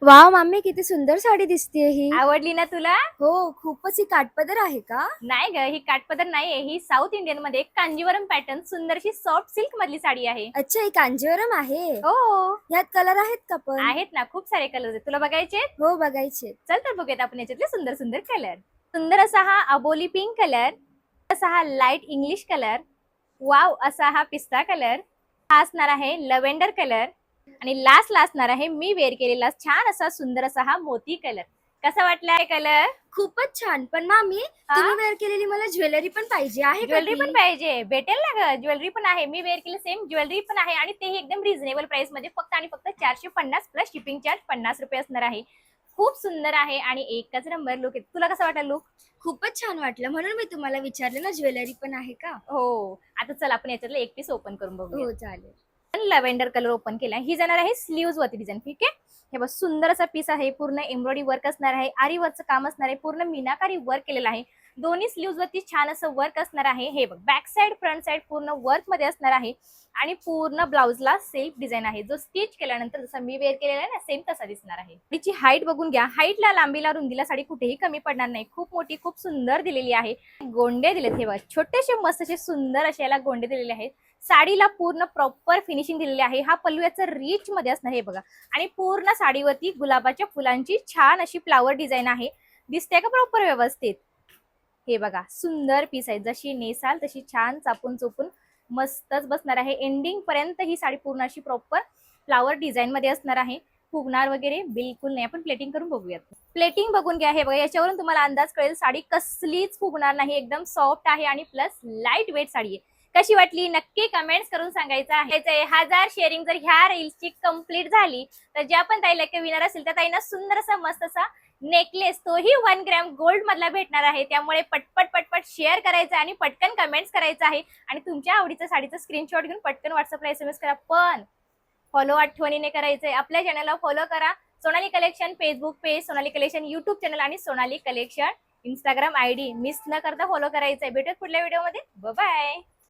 Wow मामी, किती सुंदर साडी दिसतेय ही. आवडली ना तुला? हो, खूपच. ही काठपदर आहे का? नाही ग, ही काठपदर नाहीये, ही साऊथ इंडियन मध्ये कांजीवरम पॅटर्न सुंदरशी सॉफ्ट सिल्क मधली साडी आहे. अच्छा, ही कांजीवरम आहे. हो, ह्यात कलर आहेत का पण? आहेत ना, खूप सारे कलर आहेत. तुला बघायचे? हो, बघायचे. चल तर बघूयात आपण याच्यातले सुंदर सुंदर कलर. सुंदर असा हा अबोली पिंक कलर, असा हा लाईट इंग्लिश कलर, वाव असा हा पिस्ता कलर, हा असणार आहे लव्हेंडर कलर आणि लास्ट असणार आहे मी वेअर केलेला छान असा सुंदर असा हा मोती कलर. कसा वाटलाय कलर? खूपच छान. पण मामी, तुम्ही वेअर केलेली मला ज्वेलरी पण पाहिजे आहे का ज्वेलरी ती? पण पाहिजे, भेटेल ना ग, ज्वेलरी पण आहे. मी वेअर केलं सेम ज्वेलरी पण आहे आणि तेही एकदम रिझनेबल प्राइस मध्ये, फक्त आणि फक्त 450 प्लस शिपिंग चार्ज 50 रुपये असणार आहे. खूप सुंदर आहे आणि एकच नंबर लुक आहे. तुला कसा वाटला लुक? खूपच छान वाटलं, म्हणून मी तुम्हाला विचारलं ना, ज्वेलरी पण आहे का? हो. आता चल आपण याच्यातलं एक पीस ओपन करून बघूया. हो, चालेल. लव्हेंडर कलर ओपन केला. ही जाणार आहे स्लीव्ज वरती डिझाईन. ठीक आहे, हे बघ सुंदर असा पीस आहे. पूर्ण एम्ब्रॉयडरी वर्क असणार आहे, आरी वर्कचं काम असणार आहे, पूर्ण मीनाकारी वर्क केलेलं आहे. दोन्ही स्लीव्ज वरती छान असं वर्क असणार आहे. हे बघ बॅक साइड फ्रंट साइड पूर्ण वर्क मध्ये असणार आहे आणि पूर्ण ब्लाउजला सेल्फ डिझाईन आहे, जो स्टिच केल्यानंतर जसा मी वेअर केलेला आहे ना सेम तसा दिसणार आहे. तिची हाईट बघून घ्या. हाईटला, लांबीला, रुंदीला साडी कुठेही कमी पडणार नाही. खूप मोठी, खूप सुंदर दिलेली आहे. गोंडे दिलेत, हे बघ छोटेसे मस्त असे सुंदर असे याला गोंडे दिलेले आहेत. साडीला पूर्ण प्रॉपर फिनिशिंग दिलेली आहे. हा पल्लू याचा रिच मध्ये असणार हे बघा आणि पूर्ण साडीवरती गुलाबाच्या फुलांची छान अशी फ्लावर डिझाईन आहे. दिसते का प्रॉपर व्यवस्थित? हे बघा सुंदर पीस आहे. जशी नेसाल तशी छान चापून चोपून मस्तच बसणार आहे. एंडिंग पर्यंत ही साडी पूर्ण अशी प्रॉपर फ्लावर डिझाईन मध्ये असणार आहे. फुगणार वगैरे बिलकुल नाही. आपण प्लेटिंग करून बघूयात. प्लेटिंग बघून घ्या. हे बघा याच्यावरून तुम्हाला अंदाज कळेल साडी कसलीच फुगणार नाही. एकदम सॉफ्ट आहे आणि प्लस लाईट वेट साडी आहे. कशी वाटली नक्की कमेंट्स करून सांगायचं आहे. 1000 शेअरिंग जर ह्या रील्सची कंप्लीट झाली तर ज्या पण ताईला विनर असेल त्या ताईंना सुंदर असा मस्त असा नेकलेस, तोही 1 ग्रॅम गोल्ड मधला भेटणार आहे. त्यामुळे पटपट पटपट शेअर करायचं आणि पटकन कमेंट्स करायचं आहे आणि तुमच्या आवडीचं साडीचं स्क्रीनशॉट घेऊन पटकन व्हॉट्सअपला SMS करा. पण फॉलो आठवणीने करायचंय. आपल्या चॅनलला फॉलो करा. Sonali collection Facebook page, Sonali collection YouTube channel आणि Sonali collection Instagram ID miss न करता फॉलो करायचंय. भेटूयात पुढल्या व्हिडिओमध्ये. बाय.